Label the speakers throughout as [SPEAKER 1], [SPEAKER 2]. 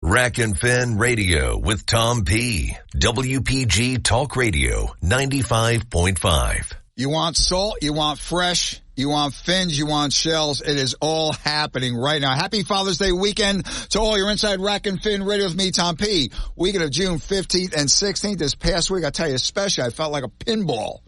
[SPEAKER 1] Rack and Fin Radio with Tom P. WPG Talk Radio 95.5.
[SPEAKER 2] You want salt, you want fresh, you want fins, you want shells. It is all happening right now. Happy Father's Day weekend to all your Inside Rack and Fin Radio with me, Tom P. Weekend of June 15th and 16th. This past week, I tell you, especially, I felt like a pinball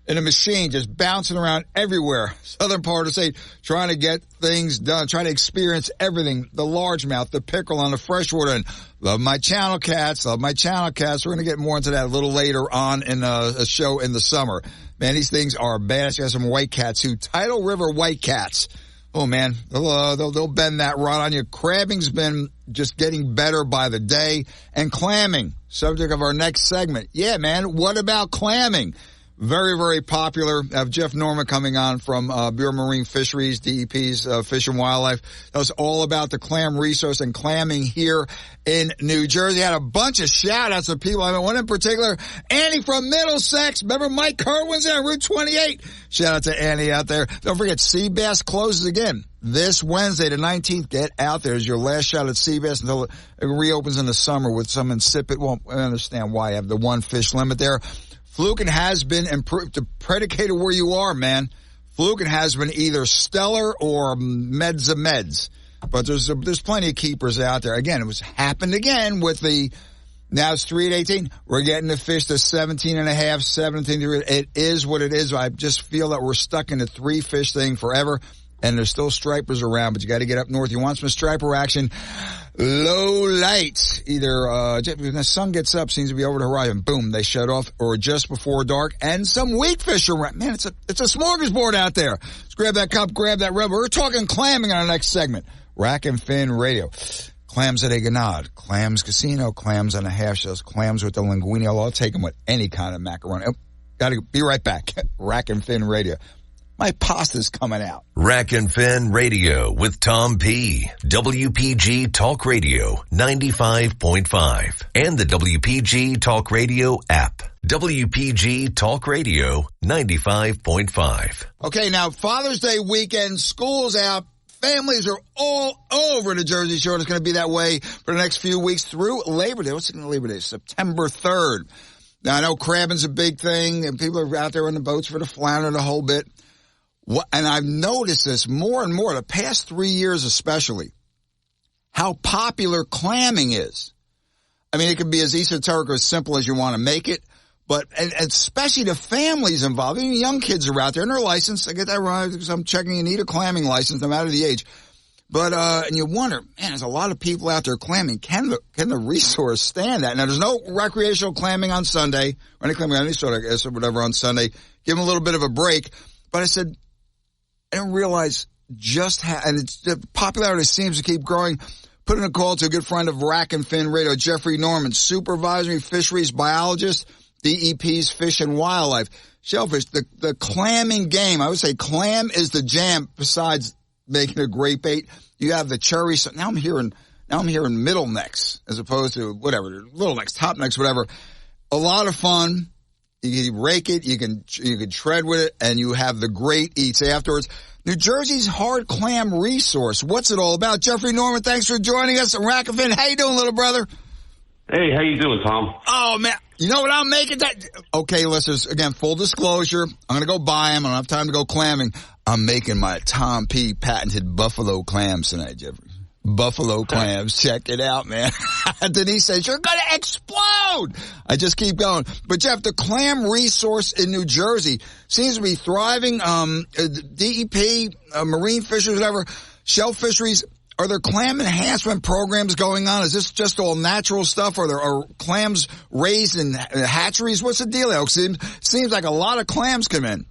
[SPEAKER 2] in a machine just bouncing around everywhere. Southern part of the state, trying to get things done, trying to experience everything. The largemouth, the pickerel, and the freshwater. And love my channel cats. We're going to get more into that a little later on in a show in the summer. Man, these things are badass. You got some white cats who, Tidal River white cats. Oh man, they'll bend that rod on you. Crabbing's been just getting better by the day. And clamming, subject of our next segment. Yeah, man, what about clamming? Very, very popular. I have Jeff Norman coming on from Bureau of Marine Fisheries, DEP's Fish and Wildlife. That was all about the clam resource and clamming here in New Jersey. Had a bunch of shout-outs of people. I mean, one in particular, Annie from Middlesex. Remember Mike Kerwin's there on Route 28? Shout out to Annie out there. Don't forget, Sea Bass closes again this Wednesday, the 19th. Get out there. It's your last shot at Sea Bass until it reopens in the summer with some insipid. Well, I understand why you have the one fish limit there. Fluken has been improved to predicated where you are, man. Fluken has been either stellar or meds of meds. But there's plenty of keepers out there. Again, it was happened again with now it's 3 at 18. We're getting the fish to 17 and a half, 17. It is what it is. I just feel that we're stuck in the 3 fish thing forever. And there's still stripers around, but you got to get up north. You want some striper action. Low light. Either when the sun gets up, seems to be over the horizon. Boom, they shut off, or just before dark. And some weak fish around. Man, it's a smorgasbord out there. Let's grab that cup, grab that rubber. We're talking clamming on our next segment. Rack and Fin Radio. Clams at Eganad, clams casino, clams on the half shells, clams with the linguine. I'll take them with any kind of macaroni. Got to be right back. Rack and Fin Radio. My pasta's coming out.
[SPEAKER 1] Rack and Fin Radio with Tom P. WPG Talk Radio 95.5 and the WPG Talk Radio app. WPG Talk Radio 95.5.
[SPEAKER 2] Okay, now Father's Day weekend, school's out. Families are all over the Jersey Shore. It's going to be that way for the next few weeks through Labor Day. What's Labor Day? September 3rd. Now, I know crabbing's a big thing, and people are out there on the boats for the flounder the whole bit. And I've noticed this more and more, the past 3 years especially, how popular clamming is. I mean, it can be as esoteric or as simple as you want to make it, but and especially the families involved. Even young kids are out there and they're licensed. I get that right because I'm checking you need a clamming license no matter the age. But and you wonder, man, there's a lot of people out there clamming. Can the resource stand that? Now, there's no recreational clamming on Sunday, or any clamming on any sort of, I guess, or whatever on Sunday. Give them a little bit of a break. But I said, I didn't realize just how, and the popularity seems to keep growing. Put in a call to a good friend of Rack and Fin Radio, Jeffrey Norman, supervisory fisheries biologist, DEP's Fish and Wildlife. Shellfish, the clamming game. I would say clam is the jam besides making a great bait. You have the cherry. So now I'm hearing middle necks as opposed to whatever, little necks, top necks, whatever. A lot of fun. You can rake it, you can tread with it, and you have the great eats afterwards. New Jersey's hard clam resource. What's it all about? Jeffrey Norman, thanks for joining us on Rack and Fin. How you doing, little brother?
[SPEAKER 3] Hey, how you doing, Tom?
[SPEAKER 2] Oh, man. You know what I'm making? Okay, listeners, again, full disclosure. I'm going to go buy them. I don't have time to go clamming. I'm making my Tom P. patented buffalo clams tonight, Jeffrey. Buffalo clams. Check it out, man. Denise says, you're going to explode. I just keep going. But, Jeff, the clam resource in New Jersey seems to be thriving. DEP, marine fisheries, whatever, shell fisheries. Are there clam enhancement programs going on? Is this just all natural stuff? Are clams raised in hatcheries? What's the deal? It seems like a lot of clams come in.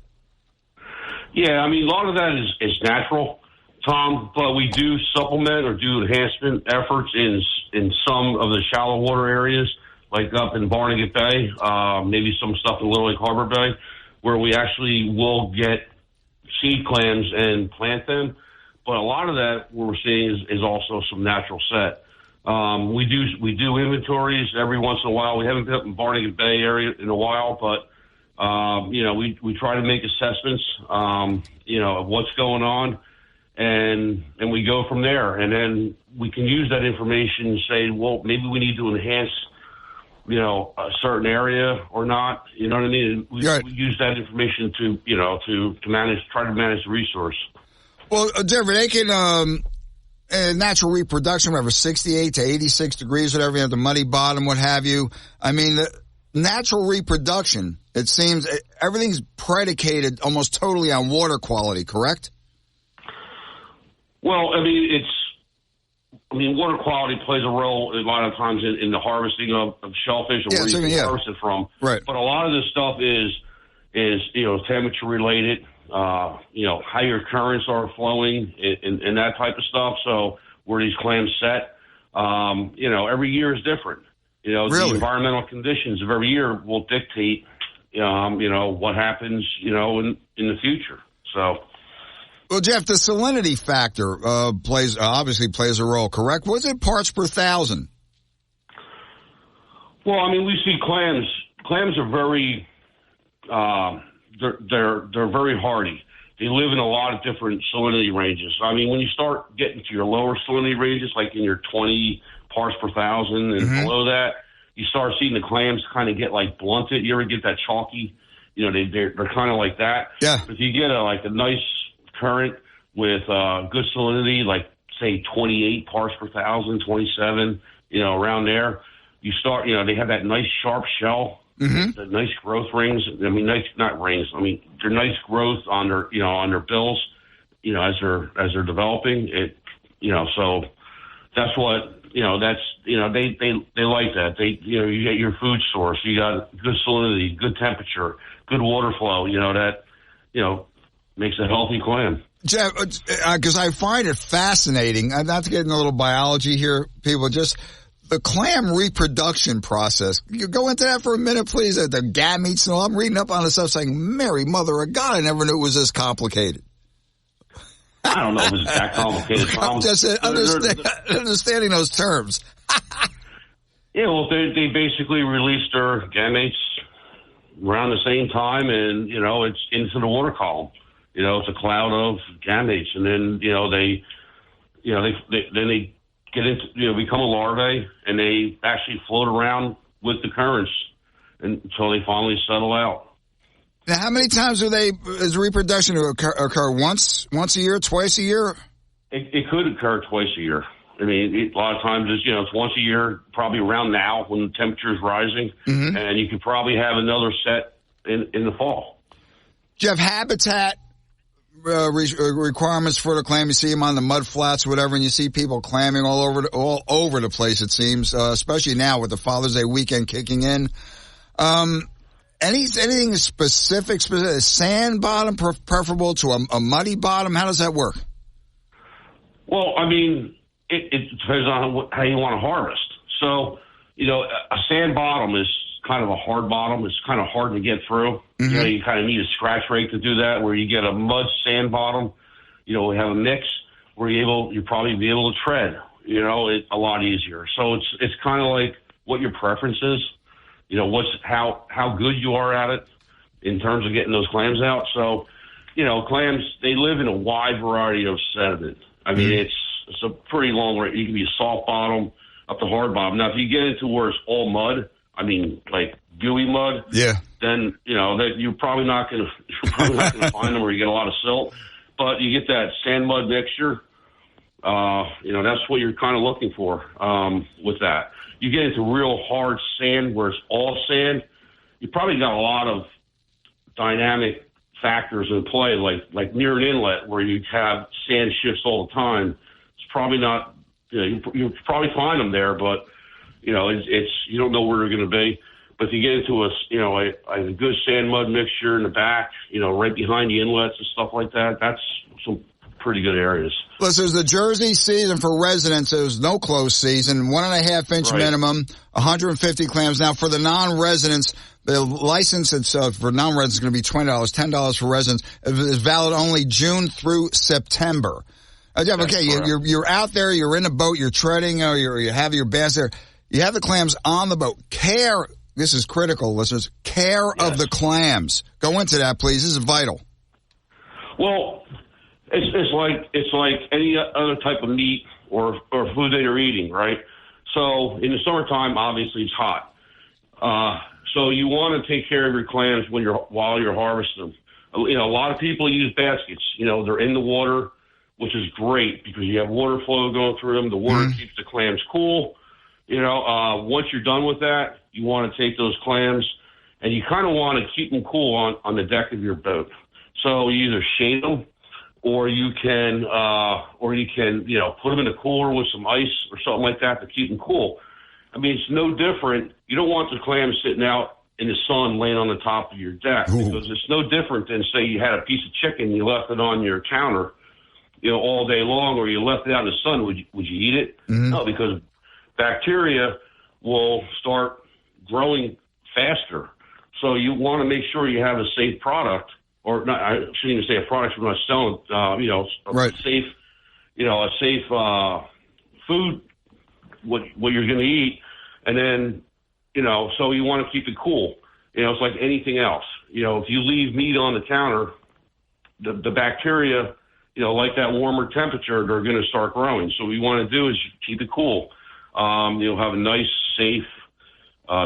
[SPEAKER 3] Yeah, I mean, a lot of that is natural, Tom, but we do supplement or do enhancement efforts in some of the shallow water areas, like up in Barnegat Bay, maybe some stuff in Little Lake Harbor Bay, where we actually will get seed clams and plant them. But a lot of that, what we're seeing is also some natural set. We do inventories every once in a while. We haven't been up in Barnegat Bay area in a while, but we try to make assessments, of what's going on. and we go from there. And then we can use that information and say, well, maybe we need to enhance, a certain area or not. You know what I mean? We use that information to try to manage the resource.
[SPEAKER 2] Well, Jeffrey, they can, natural reproduction, whatever, 68 to 86 degrees, whatever, you have the muddy bottom, what have you. I mean, the natural reproduction, it seems everything's predicated almost totally on water quality, correct?
[SPEAKER 3] Well, water quality plays a role a lot of times in the harvesting of shellfish or where you harvest it from.
[SPEAKER 2] Right.
[SPEAKER 3] But a lot of this stuff is temperature related, how your currents are flowing and that type of stuff. So where these clams set, every year is different.
[SPEAKER 2] Really?
[SPEAKER 3] The environmental conditions of every year will dictate, what happens, in the future. So.
[SPEAKER 2] Well, Jeff, the salinity factor obviously plays a role, correct? Was it parts per thousand?
[SPEAKER 3] Well, we see clams. Clams are very, they're very hardy. They live in a lot of different salinity ranges. When you start getting to your lower salinity ranges, like in your 20 parts per thousand and below that, you start seeing the clams kind of get like blunted. You ever get that chalky? They're kind of like that.
[SPEAKER 2] Yeah.
[SPEAKER 3] If you get a nice current with good salinity, like say 28 parts per thousand, 27, around there, you start, they have that nice sharp shell, the nice growth rings. Not rings. They're nice growth on their bills, as they're developing it, so that's what, they like that. You get your food source, you got good salinity, good temperature, good water flow, makes a healthy clam.
[SPEAKER 2] Jeff, because I find it fascinating, not to get into a little biology here, people, just the clam reproduction process. You go into that for a minute, please, the gametes and all. I'm reading up on this stuff saying, Mary, mother of God, I never knew it was this complicated.
[SPEAKER 3] I don't know if it's that complicated.
[SPEAKER 2] I'm just understanding those terms.
[SPEAKER 3] Yeah, well, they basically release their gametes around the same time, and, it's into the water column. It's a cloud of gametes, and then, they get into, become a larvae, and they actually float around with the currents until they finally settle out.
[SPEAKER 2] Now, how many times is reproduction occur? Once a year, twice a year?
[SPEAKER 3] It could occur twice a year. A lot of times it's once a year, probably around now when the temperature is rising, and you could probably have another set in the fall.
[SPEAKER 2] Jeff, habitat requirements for the clam. You see them on the mud flats, whatever, and you see people clamming all over the place. It seems, especially now with the Father's Day weekend kicking in. Anything specific? Sand bottom preferable to a muddy bottom? How does that work?
[SPEAKER 3] Well, it depends on how you want to harvest. So, a sand bottom is kind of a hard bottom. It's kind of hard to get through. You kind of need a scratch rake to do that. Where you get a mud sand bottom, we have a mix where you'll probably be able to tread. It's a lot easier. So it's kind of like what your preference is. How good you are at it in terms of getting those clams out. So, clams, they live in a wide variety of sediment. It's a pretty long range. You can be a soft bottom up to hard bottom. Now, if you get into where it's all mud, like gooey mud, then, that you're probably not going to find them where you get a lot of silt. But you get that sand mud mixture, that's what you're kind of looking for with that. You get into real hard sand where it's all sand, you probably got a lot of dynamic factors in play, like near an inlet where you have sand shifts all the time. It's probably not, you probably find them there, but, it's you don't know where they're going to be. But if you get into a good sand mud mixture in the back, right behind the inlets and stuff like that, that's some pretty good areas.
[SPEAKER 2] Listen, there's the Jersey season for residents. There's no close season, 1.5 inch minimum, 150 clams. Now for the non-residents, the license for non-residents is going to be $20, $10 for residents. It is valid only June through September. You're out there, you're in a boat, you're treading, or you have your bass there. You have the clams on the boat. Care, this is critical, listeners, care of the clams. Go into that, please. This is vital.
[SPEAKER 3] Well, It's like any other type of meat or food that you're eating, right? So in the summertime, obviously it's hot. So you want to take care of your clams while you're harvesting them. You know, a lot of people use baskets. You know, they're in the water, which is great because you have water flow going through them. The water keeps the clams cool. You know, once you're done with that, you want to take those clams and you kind of want to keep them cool on the deck of your boat. So you either shade them or you can, you know, put them in a cooler with some ice or something like that to keep them cool. I mean, it's no different. You don't want the clams sitting out in the sun laying on the top of your deck because it's no different than, say, you had a piece of chicken, you left it on your counter, you know, all day long, or you left it out in the sun. Would you eat it? No, because bacteria will start growing faster. So you want to make sure you have a safe product, or not, I shouldn't even say a product, we're not selling, you know, a safe food, what you're going to eat. And then, you know, so you want to keep it cool. You know, it's like anything else. You know, if you leave meat on the counter, the bacteria, you know, like that warmer temperature, they're going to start growing. So what you want to do is keep it cool. You'll have a nice, safe,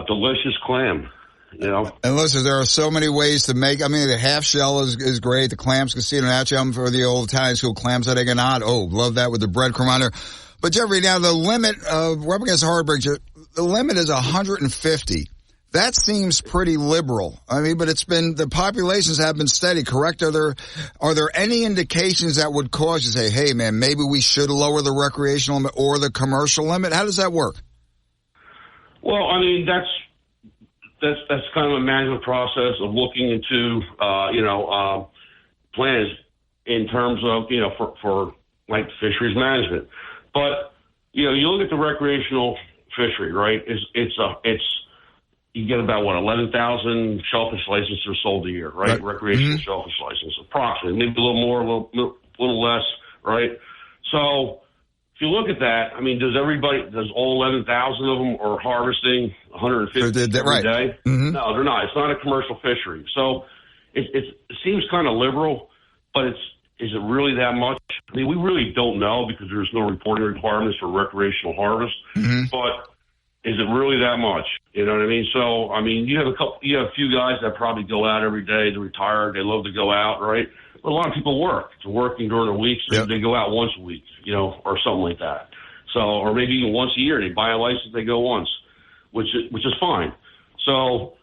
[SPEAKER 3] delicious clam. You know,
[SPEAKER 2] and listen, there are so many ways to make. I mean, the half shell is great. The clams casino natural for the old Italian school clams that egg and odd. Oh, love that with the breadcrumb on there. But Jeffrey, now the limit we're up against Hardbridge. The limit is 150. That seems pretty liberal. I mean, but the populations have been steady, correct? Are there any indications that would cause you to say, hey man, maybe we should lower the recreational limit or the commercial limit? How does that work?
[SPEAKER 3] Well, I mean, that's kind of a management process of looking into, plans in terms of, you know, for like fisheries management. But, you know, you look at the recreational fishery, right? You get about 11,000 shellfish licenses are sold a year, right? Recreational shellfish licenses, approximately, maybe a little more, a little less, right? So if you look at that, I mean, does all 11,000 of them are harvesting 150 every day? No, they're not. It's not a commercial fishery. So it seems kind of liberal, but is it really that much? I mean, we really don't know because there's no reporting requirements for recreational harvest, but is it really that much? You know what I mean? So, I mean, you have a few guys that probably go out every day. They're retired. They love to go out, right? But a lot of people work. They're working during the week, so they go out once a week, you know, or something like that. So, or maybe even once a year. They buy a license, they go once, which is fine. So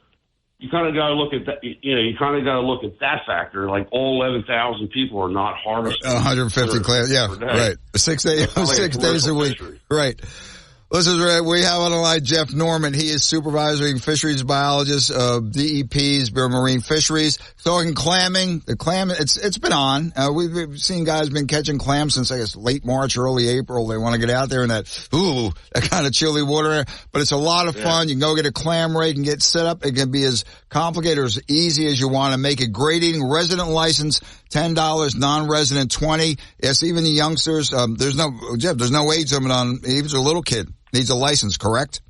[SPEAKER 3] you kind of got to look at that. You know, you kind of got to look at that factor. Like all 11,000 people are not harvesting 150
[SPEAKER 2] clams. Yeah, right. 6 days a week. Fishery. Right. Listen, we have on the line Jeff Norman. He is supervising fisheries biologist of DEP's Bureau of Marine Fisheries. Talking clamming, the clam, it's been on. We've seen guys been catching clams since, I guess, late March, early April. They want to get out there in that kind of chilly water. But it's a lot of fun. You can go get a clam rake and get set up. It can be as complicated or as easy as you want to make it. Great eating. Resident license, $10. Non-resident, $20. Yes, even the youngsters. There's no age limit on even a little kid. Needs a license, correct?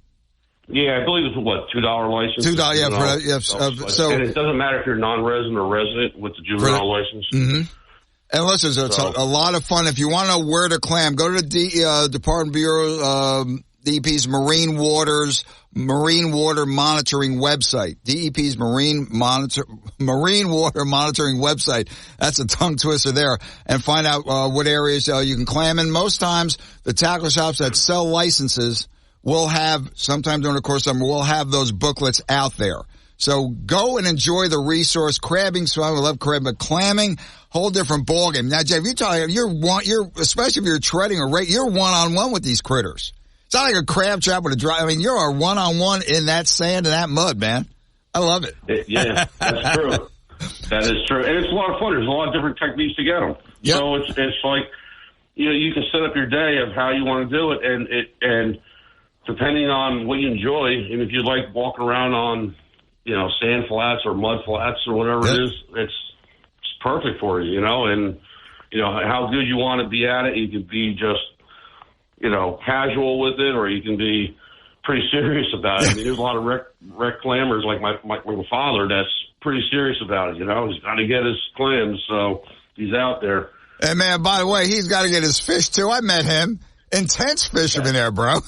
[SPEAKER 3] Yeah, I believe it's $2 license.
[SPEAKER 2] $2, yeah. So,
[SPEAKER 3] and it doesn't matter if you're non-resident or resident with the juvenile license.
[SPEAKER 2] And listen, it's a lot of fun. If you want to know where to clam, go to the Department Bureau, DEP's Marine Water Monitoring website. DEP's Marine Water Monitoring website. That's a tongue twister there. And find out what areas you can clam in. Most times, the tackle shops that sell licenses will have, sometime during the course of summer, will have those booklets out there. So go and enjoy the resource. Crabbing, so I love crabbing, but clamming, whole different ballgame. Now, Jeff, you're especially if you're treading a rate, you're one-on-one with these critters. It's not like a crab trap with a dry. I mean, you're a one-on-one in that sand and that mud, man. I love it.
[SPEAKER 3] Yeah, that's true. That is true. And it's a lot of fun. There's a lot of different techniques to get them. Yep. So it's like, you know, you can set up your day of how you want to do it. And depending on what you enjoy, and if you like walking around on, you know, sand flats or mud flats or whatever it is, it's perfect for you, you know, and, you know, how good you want to be at it. You can be just, you know, casual with it, or you can be pretty serious about it. I mean, there's a lot of wreck clammers like my father that's pretty serious about it, you know. He's got to get his clams, so he's out there.
[SPEAKER 2] And, man, by the way, he's got to get his fish, too. I met him. Intense fisherman there, bro.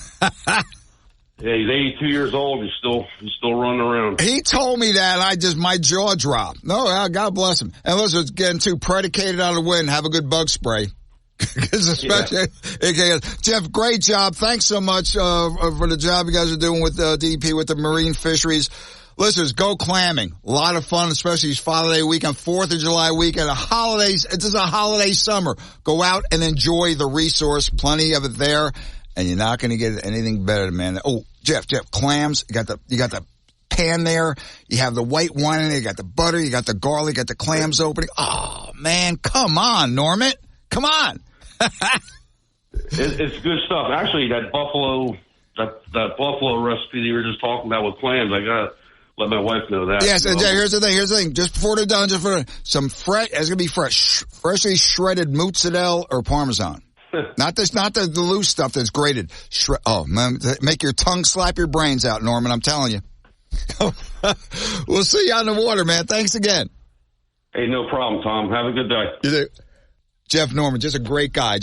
[SPEAKER 3] Yeah, he's 82 years old. He's still running around.
[SPEAKER 2] He told me that, and my jaw dropped. No, God bless him. And listen, it's getting too predicated on the wind. Have a good bug spray. Especially, Jeff, great job. Thanks so much for the job you guys are doing with DEP, with the marine fisheries. Listeners, go clamming. A lot of fun, especially this Father's Day weekend, 4th of July weekend, This is a holiday summer. Go out and enjoy the resource. Plenty of it there. And you're not going to get anything better, man. Oh, Jeff, clams. You got the pan there. You have the white wine in there. You got the butter. You got the garlic. You got the clams opening. Oh, man. Come on, Norman. Come on.
[SPEAKER 3] It's good stuff. Actually, that buffalo recipe that you were just talking about with clams, I got to let my wife know that.
[SPEAKER 2] Yes, and here's the thing. Just before they're done, some fresh, it's going to be freshly shredded mozzarella or Parmesan. Not the loose stuff that's grated. Oh, man, make your tongue slap your brains out, Norman. I'm telling you. We'll see you on the water, man. Thanks again.
[SPEAKER 3] Hey, no problem, Tom. Have a good day.
[SPEAKER 2] You do. Jeff Norman, just a great guy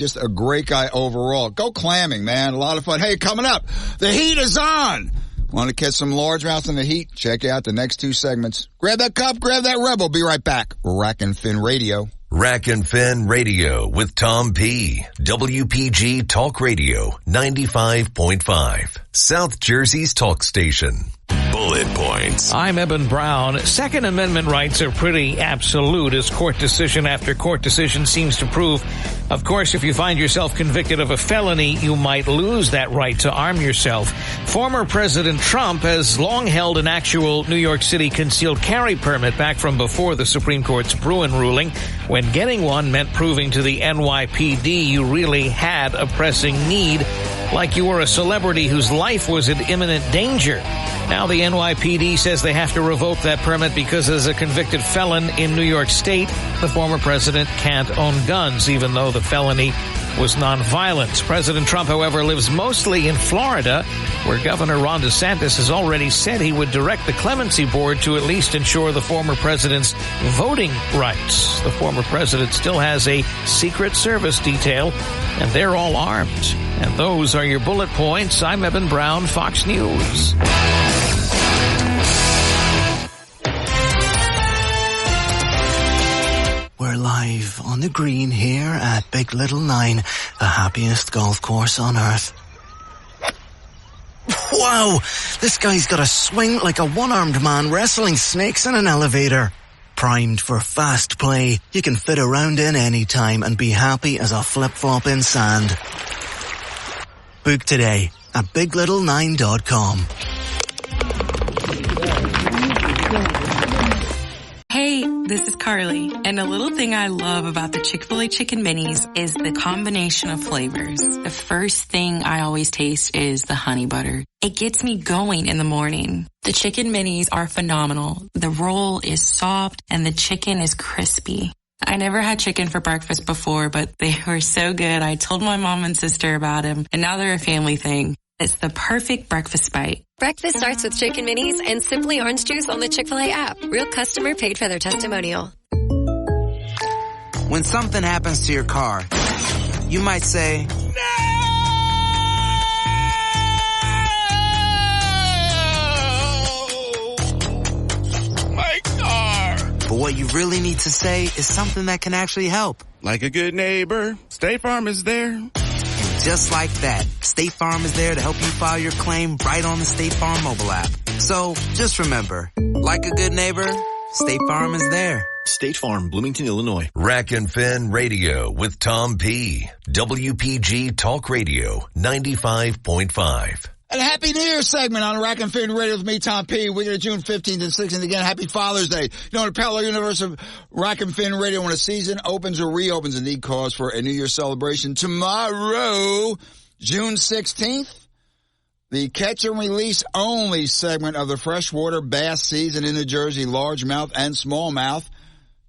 [SPEAKER 2] overall. Go clamming, man. A lot of fun. Hey, coming up, the heat is on. Want to catch some largemouth in the heat? Check out the next 2 segments. Grab that cup, grab that Rebel. Be right back. Rack and Fin Radio.
[SPEAKER 1] Rack and Fin Radio with Tom P. WPG Talk Radio 95.5. South Jersey's talk station. Bullet points.
[SPEAKER 4] I'm Eben Brown. Second Amendment rights are pretty absolute, as court decision after court decision seems to prove. Of course, if you find yourself convicted of a felony, you might lose that right to arm yourself. Former President Trump has long held an actual New York City concealed carry permit back from before the Supreme Court's Bruin ruling, when getting one meant proving to the NYPD you really had a pressing need, like you were a celebrity whose life was in imminent danger. Now the NYPD says they have to revoke that permit because as a convicted felon in New York State, the former president can't own guns, even though the felony was nonviolent. President Trump, however, lives mostly in Florida, where Governor Ron DeSantis has already said he would direct the clemency board to at least ensure the former president's voting rights. The former president still has a Secret Service detail, and they're all armed. And those are your bullet points. I'm Eben Brown, Fox News.
[SPEAKER 5] We're live on the green here at Big Little Nine, the happiest golf course on earth. Wow, this guy's got a swing like a one-armed man wrestling snakes in an elevator. Primed for fast play, you can fit around in any time and be happy as a flip-flop in sand. Book today at BigLittleNine.com.
[SPEAKER 6] Hey, this is Carly, and a little thing I love about the Chick-fil-A Chicken Minis is the combination of flavors. The first thing I always taste is the honey butter. It gets me going in the morning. The Chicken Minis are phenomenal. The roll is soft, and the chicken is crispy. I never had chicken for breakfast before, but they were so good. I told my mom and sister about them, and now they're a family thing. It's the perfect breakfast bite.
[SPEAKER 7] Breakfast starts with Chicken Minis and Simply Orange Juice on the Chick-fil-A app. Real customer paid for their testimonial.
[SPEAKER 8] When something happens to your car, you might say, "No! My car!" But what you really need to say is something that can actually help.
[SPEAKER 9] Like a good neighbor, State Farm is there.
[SPEAKER 8] Just like that, State Farm is there to help you file your claim right on the State Farm mobile app. So just remember, like a good neighbor, State Farm is there.
[SPEAKER 10] State Farm, Bloomington, Illinois.
[SPEAKER 1] Rack and Fin Radio with Tom P. WPG Talk Radio 95.5.
[SPEAKER 2] And a Happy New Year segment on Rack and Fin Radio with me, Tom P. We're going to June 15th and 16th. Again, Happy Father's Day. You know, the parallel universe of Rack and Fin Radio, when a season opens or reopens, indeed cause for a New Year celebration. Tomorrow, June 16th, the catch and release only segment of the freshwater bass season in New Jersey, largemouth and smallmouth,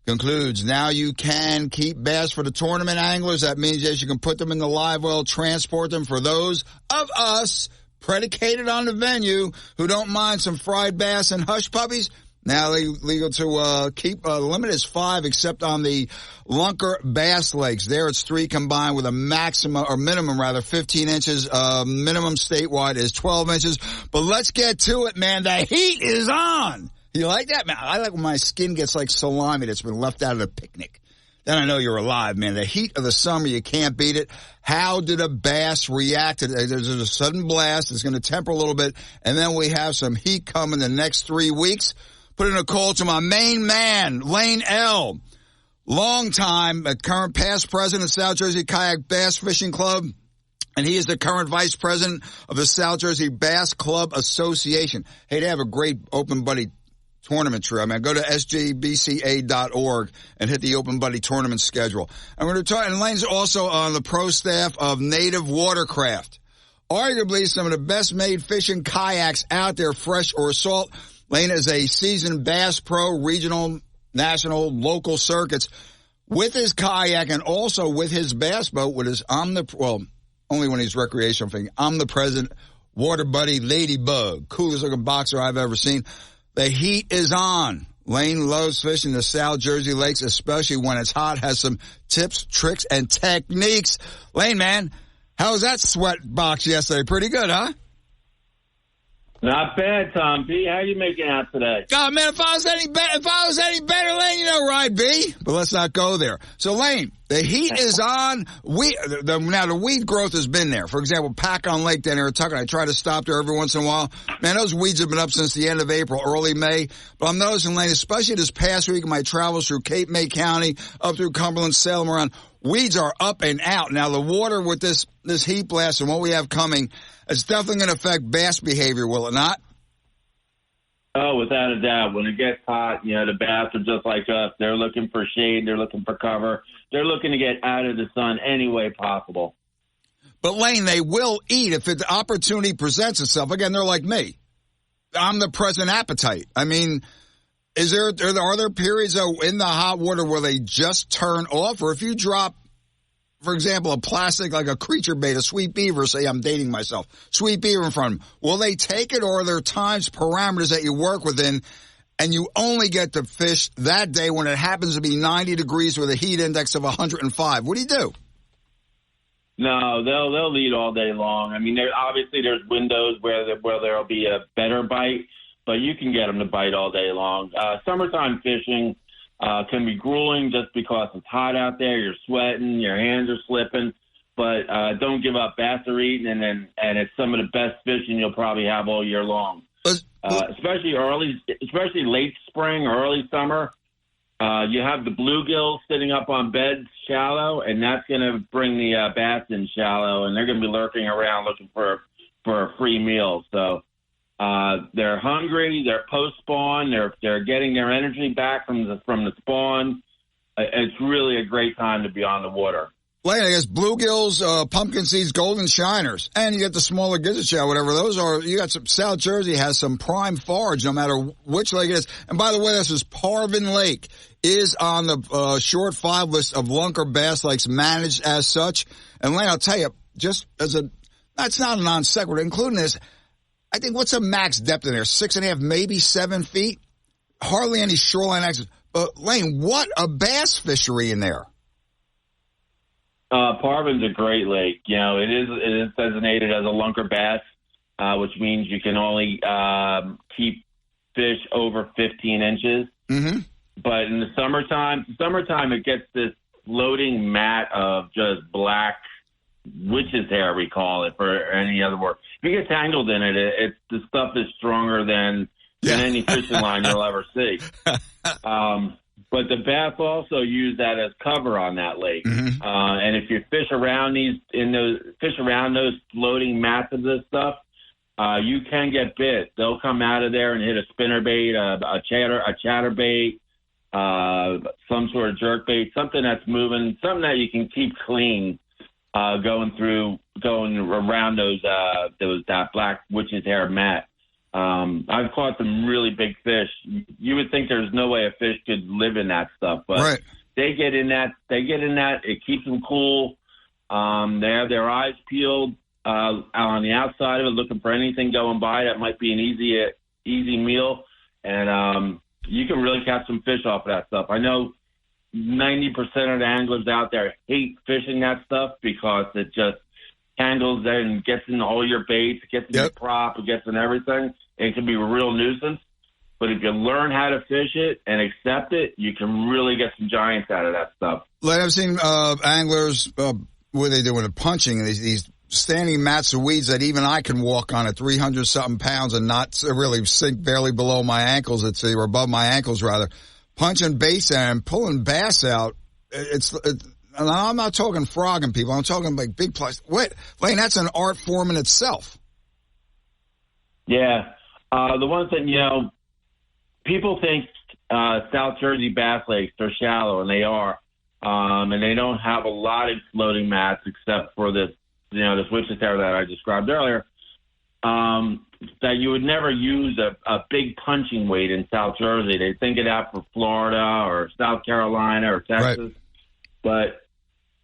[SPEAKER 2] concludes. Now you can keep bass for the tournament anglers. That means, yes, you can put them in the live well, transport them for those of us predicated on the venue who don't mind some fried bass and hush puppies. Now legal to keep limit is 5, except on the Lunker Bass Lakes. There it's 3 combined with a minimum 15 inches. Minimum statewide is 12 inches. But let's get to it, man. The heat is on. You like that, man? I like when my skin gets like salami that's been left out of the picnic. Then I know you're alive, man. The heat of the summer, you can't beat it. How did a bass react? There's a sudden blast. It's going to temper a little bit. And then we have some heat coming the next 3 weeks. Put in a call to my main man, Lane L. Long time, current past president of South Jersey Kayak Bass Fishing Club. And he is the current vice president of the South Jersey Bass Club Association. Hey, they have a great Open Buddy tournament trip. I mean, go to sjbca.org and hit the Open Buddy tournament schedule. I'm going to talk, and Lane's also on the pro staff of Native Watercraft. Arguably some of the best made fishing kayaks out there, fresh or salt. Lane is a seasoned bass pro, regional, national, local circuits with his kayak and also with his bass boat with his only when he's recreational fishing, omnipresent water buddy Ladybug. Coolest looking boxer I've ever seen. The heat is on. Lane loves fishing the South Jersey lakes, especially when it's hot, has some tips, tricks, and techniques. Lane, man, how was that sweat box yesterday? Pretty good, huh?
[SPEAKER 11] Not bad, Tom P. How you making out today?
[SPEAKER 2] God, man, if I was any better, Lane, you know where I'd be. But let's not go there. So, Lane, the heat is on. Now, the weed growth has been there. For example, Pack on Lake down there in Tucson, I try to stop there every once in a while. Man, those weeds have been up since the end of April, early May. But I'm noticing, Lane, especially this past week in my travels through Cape May County, up through Cumberland, Salem, around, weeds are up and out. Now, the water with this heat blast and what we have coming, it's definitely going to affect bass behavior, will it not?
[SPEAKER 11] Oh, without a doubt. When it gets hot, the bass are just like us. They're looking for shade. They're looking for cover. They're looking to get out of the sun any way possible.
[SPEAKER 2] But, Lane, they will eat if the opportunity presents itself. Again, they're like me. I'm the present appetite. I mean, are there periods in the hot water where they just turn off? Or if you drop, for example, a plastic like a creature bait, a sweet beaver, say I'm dating myself, sweet beaver in front of them, will they take it, or are there times, parameters that you work within, and you only get to fish that day when it happens to be 90 degrees with a heat index of 105? What do you do?
[SPEAKER 11] No, they'll eat all day long. I mean, there's windows where there'll be a better bite, but you can get them to bite all day long. Summertime fishing can be grueling just because it's hot out there. You're sweating, your hands are slipping, but don't give up. Bass are eating, and it's some of the best fishing you'll probably have all year long. Especially late spring, early summer. You have the bluegills sitting up on beds shallow, and that's going to bring the bass in shallow, and they're going to be lurking around looking for a free meal. So they're hungry. They're post-spawn. They're getting their energy back from the spawn. It's really a great time to be on the water.
[SPEAKER 2] Lane, I guess bluegills, pumpkin seeds, golden shiners, and you get the smaller gizzard shad, whatever those are. You got some, South Jersey has some prime forage, no matter which lake it is. And by the way, this is Parvin Lake is on the short 5 list of Lunker Bass Lakes managed as such. And Lane, I'll tell you, just that's not a non sequitur, including this. I think what's the max depth in there? 6.5, maybe 7 feet. Hardly any shoreline access. But Lane, what a bass fishery in there.
[SPEAKER 11] Parvin's a great lake. It is designated as a Lunker bass, which means you can only keep fish over 15 inches. Mm-hmm. But in the summertime, it gets this floating mat of just black witch's hair, we call it, for any other word. If you get tangled in it, the stuff is stronger than any fishing line you'll ever see. But the bass also use that as cover on that lake. Mm-hmm. And if you fish around those floating mats of this stuff, you can get bit. They'll come out of there and hit a spinnerbait, a chatterbait, some sort of jerkbait, something that's moving, something that you can keep clean, going around that black witch's hair mat. I've caught some really big fish. You would think there's no way a fish could live in that stuff, but right. They get in that. It keeps them cool. They have their eyes peeled on the outside of it, looking for anything going by that might be an easy meal. And you can really catch some fish off of that stuff. I know 90% of the anglers out there hate fishing that stuff because it just tangles and gets in all your baits, it gets in your prop, it gets in everything. It can be a real nuisance. But if you learn how to fish it and accept it, you can really get some giants out of that stuff.
[SPEAKER 2] Like I've seen anglers, what they do with the punching, these standing mats of weeds that even I can walk on at 300-something pounds and not really sink barely below my ankles, or above my ankles, rather. Punching baits and pulling bass out. And I'm not talking frogging people. I'm talking like big plastic. Wait, Lane, that's an art form in itself.
[SPEAKER 11] Yeah. The one thing, people think South Jersey bass lakes are shallow, and they are. And they don't have a lot of floating mats except for this Wichita that I described earlier, that you would never use a big punching weight in South Jersey. They think of that for Florida or South Carolina or Texas. Right. But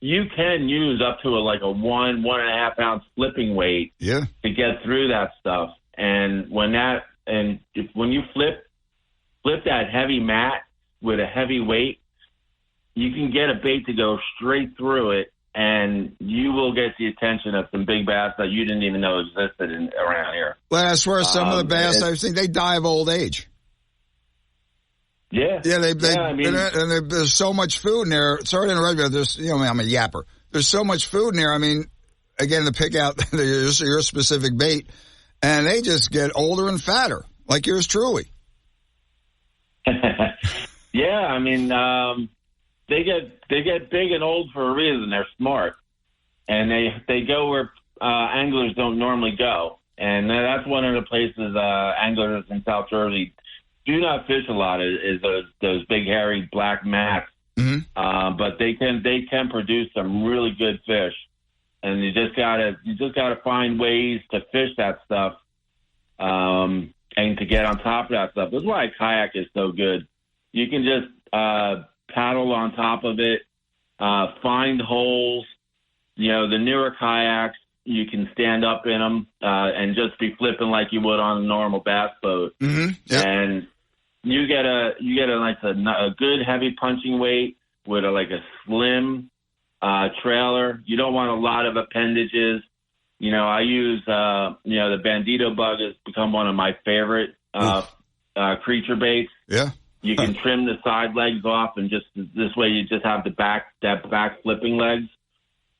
[SPEAKER 11] you can use up to a 1.5 ounce flipping weight to get through that stuff. And when you flip that heavy mat with a heavy weight, you can get a bait to go straight through it, and you will get the attention of some big bass that you didn't even know existed around here.
[SPEAKER 2] Well, I swear some of the bass I've seen, they die of old age.
[SPEAKER 11] Yeah.
[SPEAKER 2] Yeah, there's so much food in there. Sorry to interrupt you. I'm a yapper. There's so much food in there. I mean, again, to pick out your specific bait, and they just get older and fatter, like yours truly.
[SPEAKER 11] Yeah, I mean, they get big and old for a reason. They're smart, and they go where anglers don't normally go, and that's one of the places anglers in South Jersey do not fish a lot. Is those big hairy black mats, but they can produce some really good fish, and you just gotta find ways to fish that stuff, and to get on top of that stuff. That's why a kayak is so good. You can just paddle on top of it, find holes. The newer kayaks, you can stand up in them and just be flipping like you would on a normal bass boat. Mm-hmm. Yep. And you get a good heavy punching weight with a slim trailer. You don't want a lot of appendages. I use the Bandito bug has become one of my favorite creature baits.
[SPEAKER 2] Yeah.
[SPEAKER 11] You can trim the side legs off, and just this way you just have the back flipping legs,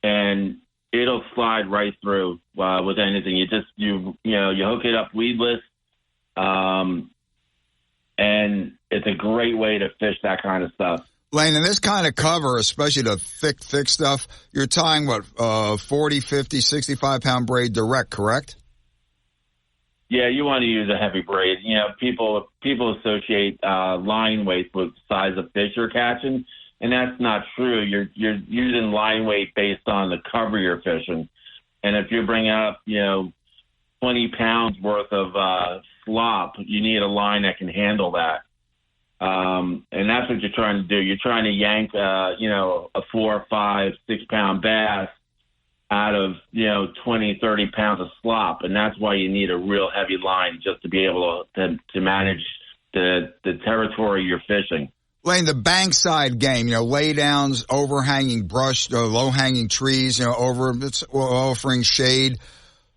[SPEAKER 11] and it'll slide right through with anything. You hook it up weedless, and it's a great way to fish that kind of stuff.
[SPEAKER 2] Lane, in this kind of cover, especially the thick stuff, you're tying 40, 50, 65-pound braid direct, correct?
[SPEAKER 11] Yeah, you want to use a heavy braid. People associate line weight with the size of fish you're catching, and that's not true. You're using line weight based on the cover you're fishing, and if you're bringing up 20 pounds worth of slop, you need a line that can handle that. And that's what you're trying to do. You're trying to yank a 4, 5, 6 pound bass out of 20, 30 pounds of slop, and that's why you need a real heavy line just to be able to manage the territory you're fishing.
[SPEAKER 2] Lane, the bankside game, lay downs, overhanging brush, low hanging trees, offering shade.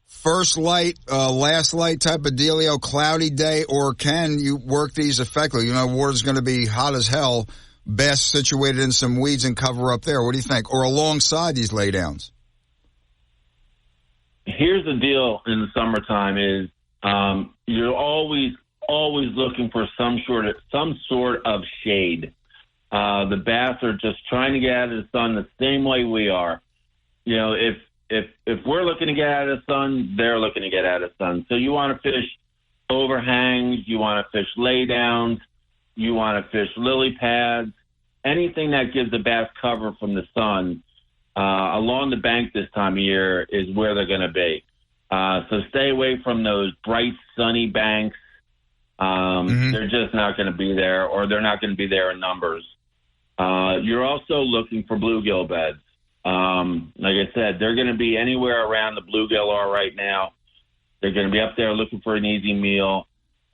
[SPEAKER 2] First light, last light type of dealio, cloudy day, or can you work these effectively? Water's going to be hot as hell, best situated in some weeds and cover up there. What do you think? Or alongside these lay downs?
[SPEAKER 11] Here's the deal in the summertime is you're always looking for some sort of shade. The bass are just trying to get out of the sun the same way we are. If we're looking to get out of the sun, they're looking to get out of the sun. So you want to fish overhangs, you want to fish lay downs, you want to fish lily pads, anything that gives the bass cover from the sun. Along the bank this time of year is where they're going to be. So stay away from those bright, sunny banks. They're just not going to be there, or they're not going to be there in numbers. You're also looking for bluegill beds. Like I said, they're going to be anywhere around the bluegill are right now. They're going to be up there looking for an easy meal.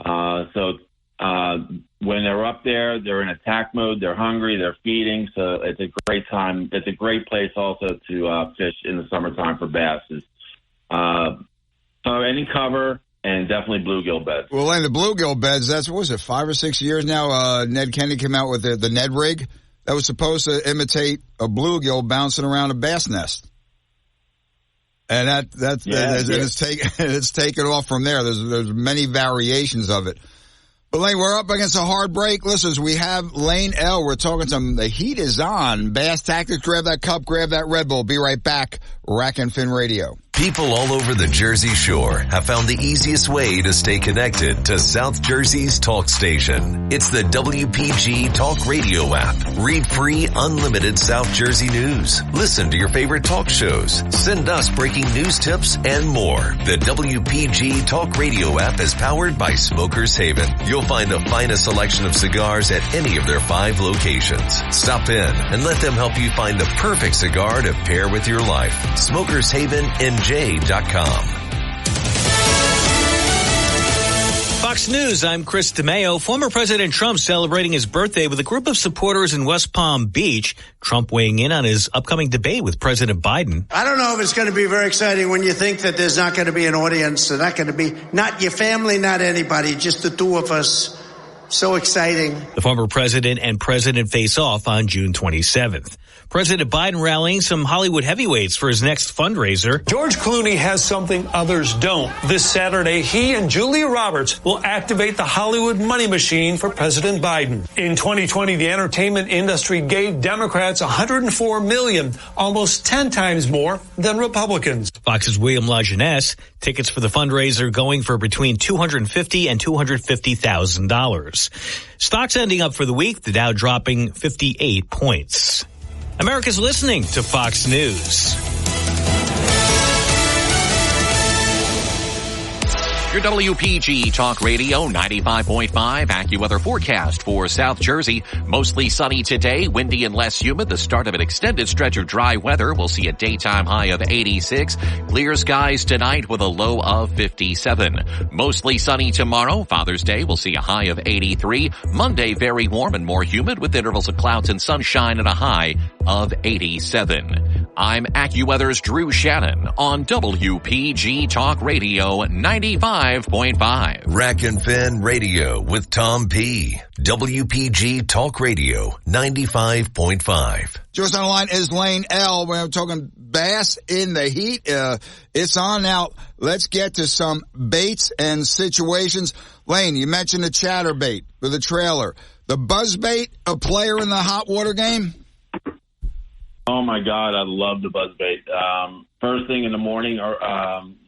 [SPEAKER 11] So When they're up there, they're in attack mode. They're hungry. They're feeding. So it's a great time. It's a great place also to fish in the summertime for bass. So any cover and definitely bluegill beds.
[SPEAKER 2] Well, and the bluegill beds, that's, what was it, 5 or 6 years now? Ned Kenny came out with the Ned rig that was supposed to imitate a bluegill bouncing around a bass nest. And it's taken off from there. There's many variations of it. But Lane, we're up against a hard break. Listeners, we have Lane L. We're talking to him. The heat is on. Bass Tactics, grab that cup, grab that Red Bull. Be right back. Rack and Fin Radio.
[SPEAKER 1] People all over the Jersey Shore have found the easiest way to stay connected to South Jersey's talk station. It's the WPG Talk Radio app. Read free, unlimited South Jersey news. Listen to your favorite talk shows. Send us breaking news tips and more. The WPG Talk Radio app is powered by Smokers Haven. You'll find the finest selection of cigars at any of their 5 locations. Stop in and let them help you find the perfect cigar to pair with your life. SmokersHavenNJ.com.
[SPEAKER 12] Fox News, I'm Chris DeMeo. Former President Trump celebrating his birthday with a group of supporters in West Palm Beach. Trump weighing in on his upcoming debate with President Biden.
[SPEAKER 13] I don't know if it's going to be very exciting when you think that there's not going to be an audience. There's not going to be, not your family, not anybody, just the two of us. So exciting.
[SPEAKER 12] The former president and president face off on June 27th. President Biden rallying some Hollywood heavyweights for his next fundraiser.
[SPEAKER 14] George Clooney has something others don't. This Saturday, he and Julia Roberts will activate the Hollywood money machine for President Biden. In 2020, the entertainment industry gave Democrats $104 million, almost 10 times more than Republicans.
[SPEAKER 12] Fox's William LaJeunesse, tickets for the fundraiser going for between $250,000 and $250,000. Stocks ending up for the week, the Dow dropping 58 points. America's listening to Fox News.
[SPEAKER 15] Your WPG Talk Radio 95.5 AccuWeather forecast for South Jersey. Mostly sunny today, windy and less humid. The start of an extended stretch of dry weather. We'll see a daytime high of 86. Clear skies tonight with a low of 57. Mostly sunny tomorrow. Father's Day, we'll see a high of 83. Monday, very warm and more humid with intervals of clouds and sunshine and a high of 87. I'm AccuWeather's Drew Shannon on WPG Talk Radio 95.5.
[SPEAKER 1] Rack and Fin Radio with Tom P. WPG Talk Radio 95.5.
[SPEAKER 2] Just on the line is Lane L. We're talking bass in the heat. It's on now. Let's get to some baits and situations. Lane, you mentioned the chatterbait with the trailer. The buzzbait, a player in the hot water game?
[SPEAKER 11] Oh, my God, I love the buzzbait. First thing in the morning, or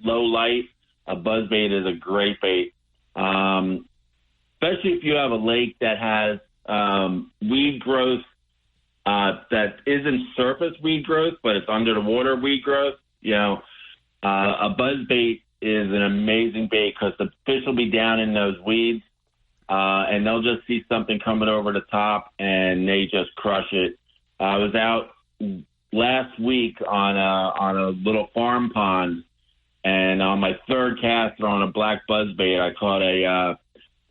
[SPEAKER 11] low light, a buzzbait is a great bait, especially if you have a lake that has weed growth that isn't surface weed growth, but it's under the water weed growth. You know, a buzzbait is an amazing bait because the fish will be down in those weeds, and they'll just see something coming over the top, and they just crush it. I was out last week on a little farm pond, and on my third cast on a black buzzbait, I caught a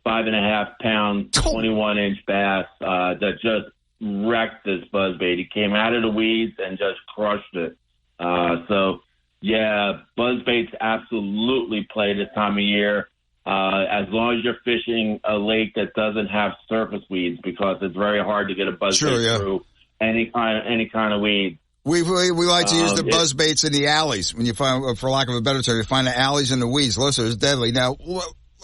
[SPEAKER 11] 5.5 pound, 21-inch bass that just wrecked this buzzbait. He came out of the weeds and just crushed it. So, yeah, buzzbaits absolutely play this time of year, as long as you're fishing a lake that doesn't have surface weeds, because it's very hard to get a buzzbait through any kind of weed.
[SPEAKER 2] We like to use the buzzbaits in the alleys. When you find, for lack of a better term, you find the alleys in the weeds. Listen, it's deadly. Now,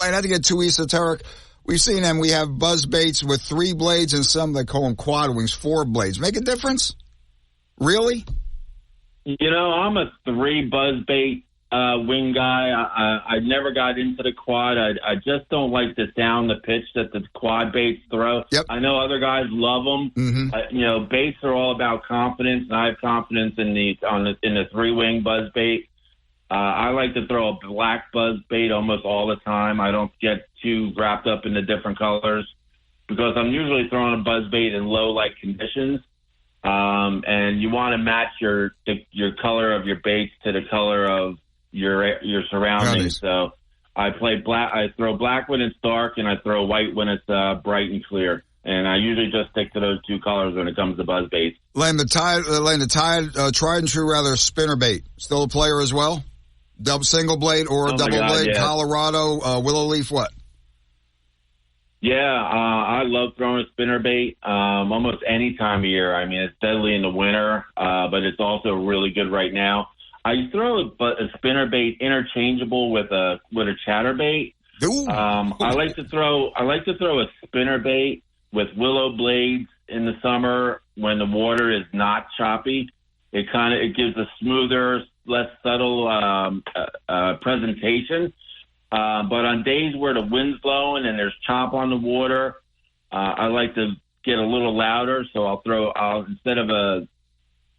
[SPEAKER 2] not to get too esoteric, we've seen them. We have buzzbaits with 3 blades and some they call them quad wings, 4 blades. Make a difference? Really?
[SPEAKER 11] You know, I'm a 3 buzzbait wing guy. I never got into the quad. I just don't like the sound, the pitch that the quad baits throw. Yep. I know other guys love them. Mm-hmm. You know, baits are all about confidence, and I have confidence in the 3-wing buzzbait. I like to throw a black buzzbait almost all the time. I don't get too wrapped up in the different colors because I'm usually throwing a buzzbait in low light conditions. And you want to match your color of your baits to the color of your surroundings. So I throw black when it's dark, and I throw white when it's bright and clear. And I usually just stick to those two colors when it comes to buzzbaits.
[SPEAKER 2] Lane, the Tide tried and true spinnerbait, still a player as well? Single blade or double blade, yeah. Colorado, willow leaf, what?
[SPEAKER 11] Yeah, I love throwing a spinnerbait almost any time of year. I mean, it's deadly in the winter, but it's also really good right now. I throw a spinnerbait interchangeable with a chatterbait. I like to throw a spinnerbait with willow blades in the summer when the water is not choppy. It gives a smoother, less subtle presentation. But on days where the wind's blowing and there's chop on the water, I like to get a little louder. So I'll instead of a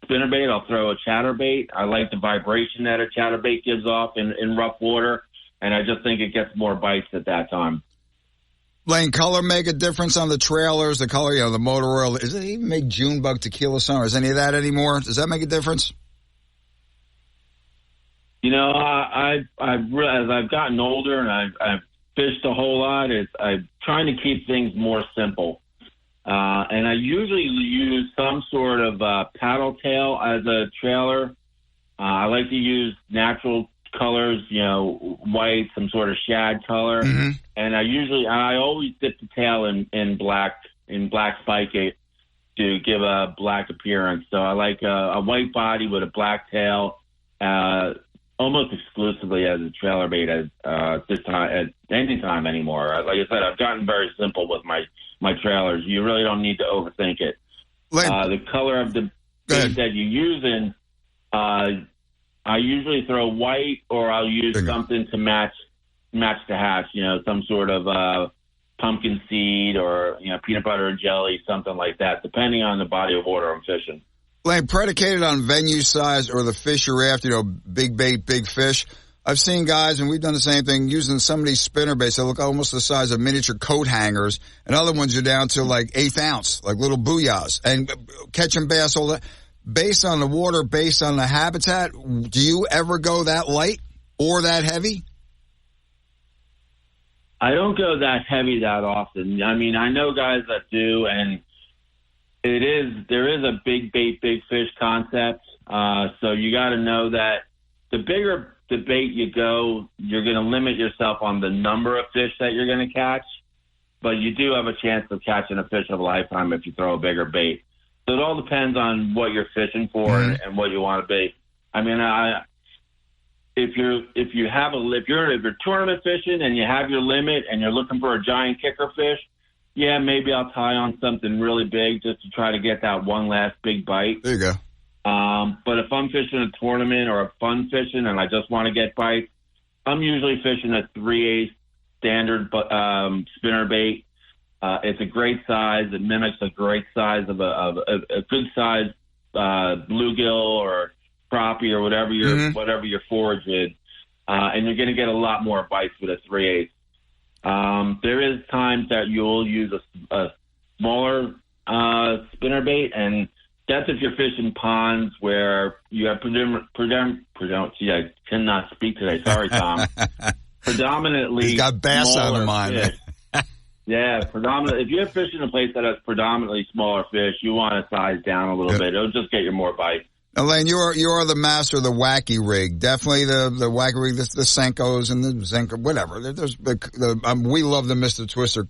[SPEAKER 11] spinnerbait, I'll throw a chatterbait. I like the vibration that a chatterbait gives off in rough water, and I just think it gets more bites at that time.
[SPEAKER 2] Lane, color make a difference on the trailers? The color, the motor oil. Does it even make Junebug tequila summer? Is any of that anymore? Does that make a difference?
[SPEAKER 11] As I've gotten older and I've fished a whole lot, I'm trying to keep things more simple. And I usually use some sort of paddle tail as a trailer. I like to use natural colors, white, some sort of shad color. Mm-hmm. And I always dip the tail in black spike to give a black appearance. So I like a white body with a black tail, almost exclusively as a trailer bait at this time, at any time anymore. Like I said, I've gotten very simple with my trailers. You really don't need to overthink it. The color of the bait that you're using, I usually throw white, or I'll use something to match the hatch, some sort of pumpkin seed or, peanut butter and jelly, something like that, depending on the body of water I'm fishing.
[SPEAKER 2] Lane, predicated on venue size or the fish you're after, big bait, big fish. I've seen guys, and we've done the same thing, using some of these spinnerbaits that look almost the size of miniature coat hangers, and other ones are down to like 1/8 ounce, like little booyahs, and catching bass, all that. Based on the water, based on the habitat, do you ever go that light or that heavy?
[SPEAKER 11] I don't go that heavy that often. I mean, I know guys that do, and there is a big bait, big fish concept. So you got to know that the bigger the bait you go, you're going to limit yourself on the number of fish that you're going to catch, but you do have a chance of catching a fish of a lifetime if you throw a bigger bait. So it all depends on what you're fishing for and what you want to bait. I mean, if you're tournament fishing and you have your limit and you're looking for a giant kicker fish, yeah, maybe I'll tie on something really big just to try to get that one last big bite.
[SPEAKER 2] There you go.
[SPEAKER 11] But if I'm fishing a tournament or a fun fishing and I just want to get bites, I'm usually fishing a 3/8 standard spinnerbait. It's a great size. It mimics a great size of a good size bluegill or crappie or whatever your forage is, and you're going to get a lot more bites with a 3/8. There is times that you'll use a smaller spinnerbait, and that's if you're fishing ponds where you have see, I cannot speak today. Sorry, Tom. Predominantly,
[SPEAKER 2] he's got bass on the mind.
[SPEAKER 11] Yeah, predominantly. If you're fishing a place that has predominantly smaller fish, you want to size down a little bit. It'll just get you more bites.
[SPEAKER 2] Elaine, you are the master of the wacky rig. Definitely the wacky rig, the Senkos and the Zenko, whatever. We love the Mr. Twister.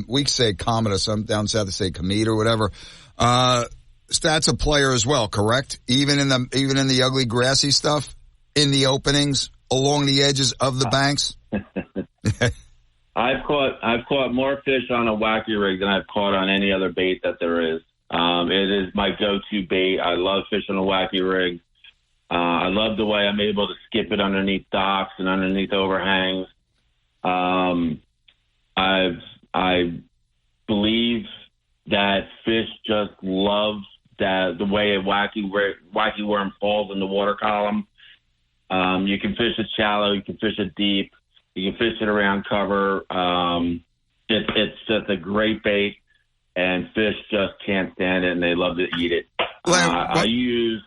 [SPEAKER 2] We say Comet, some down south they say Comet or whatever. That's a player as well, correct? Even in the ugly grassy stuff, in the openings, along the edges of the banks.
[SPEAKER 11] I've caught more fish on a wacky rig than I've caught on any other bait that there is. It is my go-to bait. I love fishing a wacky rig. I love the way I'm able to skip it underneath docks and underneath overhangs. I believe that fish just love the way a wacky worm falls in the water column. You can fish it shallow. You can fish it deep. You can fish it around cover. It's just a great bait, and fish just can't stand it, and they love to eat it. I use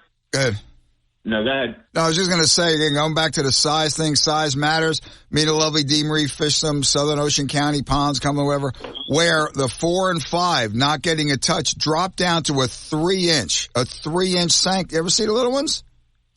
[SPEAKER 11] No, go ahead.
[SPEAKER 2] No, I was just going to say, again, going back to the size thing, size matters. Me and a lovely Dee Marie fished some Southern Ocean County ponds, wherever, where the 4 and 5 not getting a touch dropped down to a 3-inch sank. You ever see the little ones?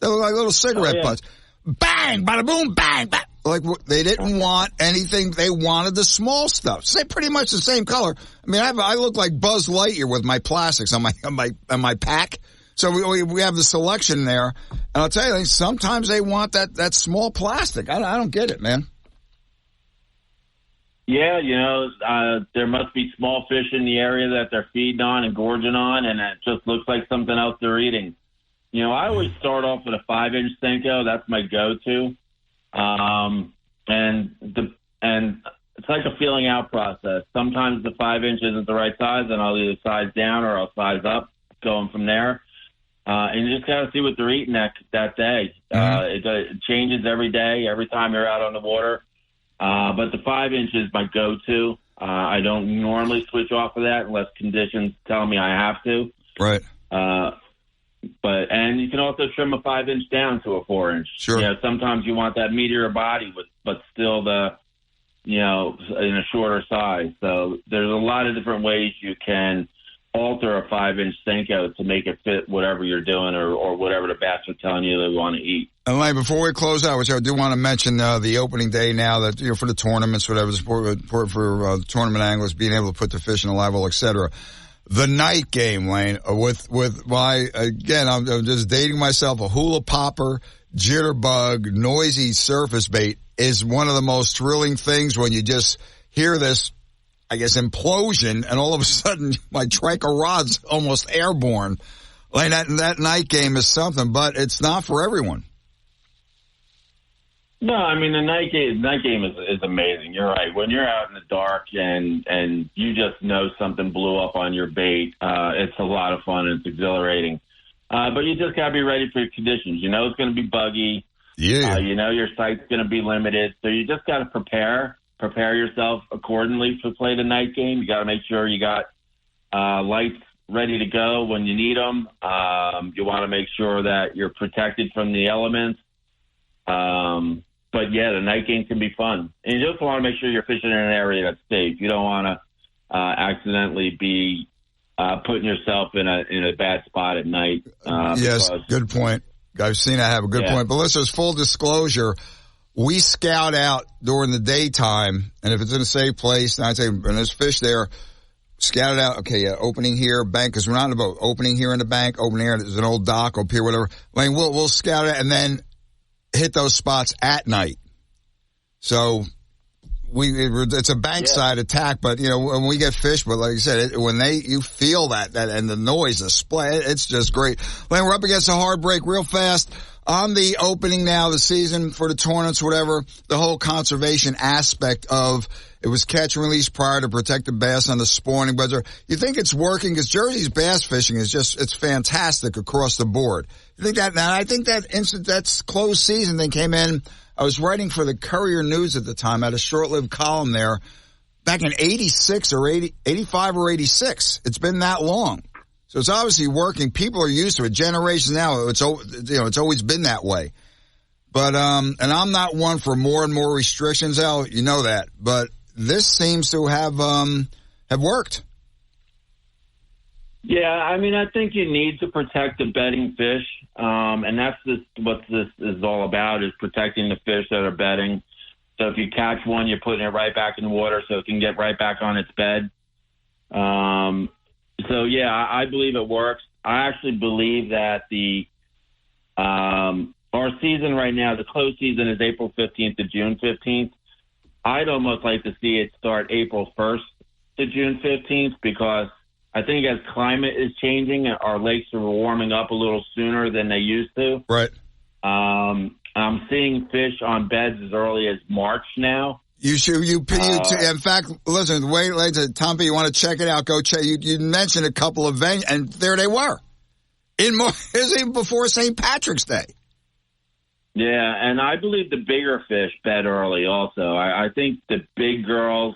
[SPEAKER 2] They look like little cigarette butts. Bang, bada boom, bang, bang. Like, they didn't want anything. They wanted the small stuff. So they're pretty much the same color. I mean, I look like Buzz Lightyear with my plastics on my pack. So we have the selection there, and I'll tell you, sometimes they want that small plastic. I don't get it, man.
[SPEAKER 11] Yeah, there must be small fish in the area that they're feeding on and gorging on, and it just looks like something else they're eating. I always start off with a 5-inch Senko. That's my go-to, and it's like a feeling out process. Sometimes the 5-inch isn't the right size, and I'll either size down or I'll size up, going from there. And you just got to see what they're eating that day. It changes every day, every time you're out on the water. But the 5-inch is my go-to. I don't normally switch off of that unless conditions tell me I have to.
[SPEAKER 2] Right.
[SPEAKER 11] And you can also trim a 5-inch down to a 4-inch.
[SPEAKER 2] Sure.
[SPEAKER 11] Sometimes you want that meatier body, but still in a shorter size. So there's a lot of different ways you can alter a 5-inch Senko to make it fit whatever you're doing or whatever the bass are telling you they want to eat.
[SPEAKER 2] And Lane, before we close out, which I do want to mention the opening day now that for the tournaments, whatever, for tournament anglers being able to put the fish in a live well, etc. The night game, Lane, with my, again, I'm just dating myself, a hula popper, jitterbug, noisy surface bait is one of the most thrilling things when you just hear this, I guess, implosion, and all of a sudden my Trico rod's almost airborne. Like that night game is something, but it's not for everyone.
[SPEAKER 11] No, I mean, the night game is amazing. You're right. When you're out in the dark and you just know something blew up on your bait, it's a lot of fun and it's exhilarating. But you just got to be ready for your conditions. It's going to be buggy.
[SPEAKER 2] Yeah.
[SPEAKER 11] Your sight's going to be limited. So you just got to prepare yourself accordingly to play the night game. You got to make sure you got lights ready to go when you need them. You want to make sure that you're protected from the elements. But yeah, the night game can be fun. And you just want to make sure you're fishing in an area that's safe. You don't want to accidentally be putting yourself in a bad spot at night.
[SPEAKER 2] Yes, good point. I've seen I have a good point. But listeners, full disclosure, we scout out during the daytime, and if it's in a safe place, and I'd say, and there's fish there, scout it out. Okay, opening here, bank, because we're not in the boat. Opening here in the bank, opening here, there's an old dock or pier, whatever. Lane, we'll scout it and then hit those spots at night. So it's a bankside attack, but when we get fish, but like I said, when you feel that and the noise, the splash, it's just great. Lane, we're up against a hard break real fast. On the opening now, the season for the tournaments, whatever, the whole conservation aspect of it was catch and release prior to protect the bass on the spawning beds. You think it's working? Because Jersey's bass fishing is it's fantastic across the board. You think that now? I think that's closed season thing came in. I was writing for the Courier News at the time. I had a short-lived column there back in 86 or 85 or 86. It's been that long. So it's obviously working. People are used to it. Generations now, it's always been that way. But, and I'm not one for more and more restrictions, Al, you know that. But this seems to have worked.
[SPEAKER 11] Yeah, I mean, I think you need to protect the bedding fish. And that's what this is all about, is protecting the fish that are bedding. So if you catch one, you're putting it right back in the water so it can get right back on its bed. So, yeah, I believe it works. I actually believe that our season right now, the closed season is April 15th to June 15th. I'd almost like to see it start April 1st to June 15th because I think as climate is changing, our lakes are warming up a little sooner than they used to.
[SPEAKER 2] Right.
[SPEAKER 11] I'm seeing fish on beds as early as March now.
[SPEAKER 2] In fact, listen, Tom P, you want to check it out, go check. You mentioned a couple of venues, and there they were. It was even before St. Patrick's Day.
[SPEAKER 11] Yeah, and I believe the bigger fish bed early also. I think the big girls,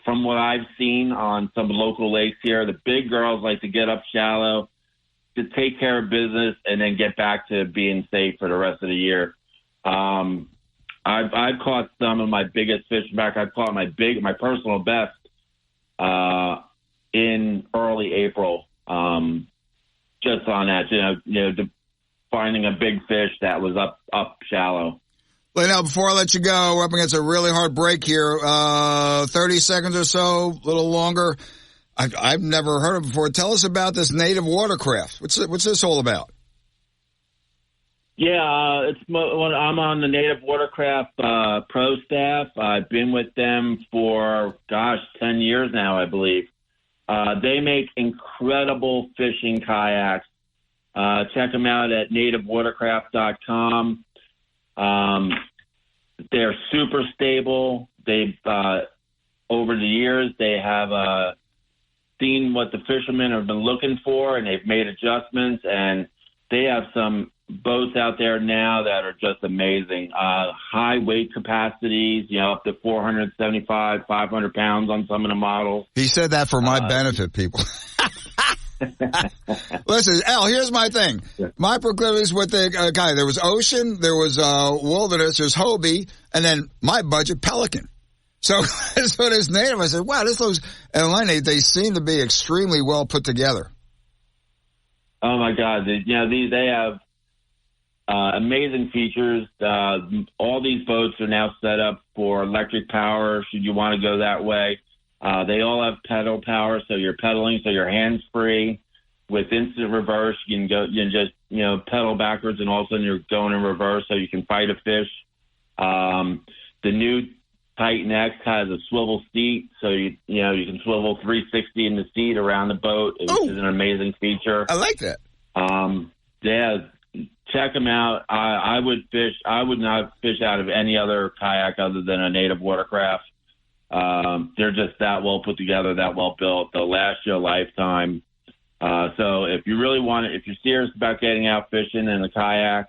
[SPEAKER 11] from what I've seen on some local lakes here, the big girls like to get up shallow, to take care of business and then get back to being safe for the rest of the year. I've caught some of my biggest fish. In fact, I've caught my personal best in early April. Just on that, finding a big fish that was up shallow.
[SPEAKER 2] Now, before I let you go, we're up against a really hard break here. 30 seconds or so, a little longer. I've never heard of it before. Tell us about this native watercraft. What's this all about?
[SPEAKER 11] Yeah, I'm on the Native Watercraft pro staff. I've been with them for, 10 years now, I believe. They make incredible fishing kayaks. Check them out at nativewatercraft.com. They're super stable. They've, over the years, they have seen what the fishermen have been looking for, and they've made adjustments, and they have some boats out there now that are just amazing. High weight capacities, up to 475, 500 pounds on some of the models.
[SPEAKER 2] He said that for my benefit, people. Listen, Al, here's my thing. My proclivities with the guy, there was ocean, there was wilderness, there's Hobie, and then my budget, Pelican. So this native, I said, wow, this looks, and Lenny, they seem to be extremely well put together.
[SPEAKER 11] Oh my God. They have amazing features. All these boats are now set up for electric power, should you want to go that way. They all have pedal power, so you're pedaling, so you're hands-free. With instant reverse, you can just pedal backwards, and all of a sudden you're going in reverse, so you can fight a fish. The new Titan X has a swivel seat, so you can swivel 360 in the seat around the boat, which is an amazing feature.
[SPEAKER 2] I like that.
[SPEAKER 11] Check them out. I would not fish out of any other kayak other than a Native Watercraft. They're just that well put together, that well built. They'll last you a lifetime. So if you really if you're serious about getting out fishing in a kayak,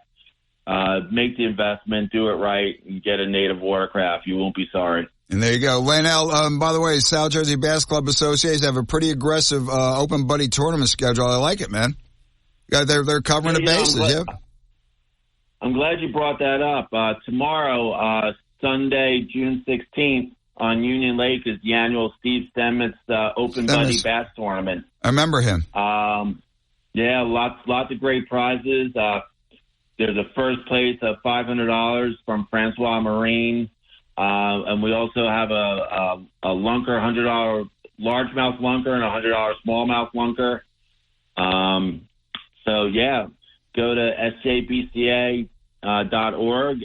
[SPEAKER 11] make the investment, do it right, and get a Native Watercraft. You won't be sorry.
[SPEAKER 2] And there you go. Lainell, by the way, South Jersey Bass Club Association have a pretty aggressive open buddy tournament schedule. I like it, man. They're covering the bases.
[SPEAKER 11] I'm glad you brought that up. Tomorrow, Sunday, June 16th, on Union Lake is the annual Steve Stemmetz Open Buddy Bass Tournament.
[SPEAKER 2] I remember him.
[SPEAKER 11] Lots of great prizes. There's a first place of $500 from Francois Marine. And we also have a lunker, $100 largemouth lunker and a $100 smallmouth lunker. Go to sjbca.org,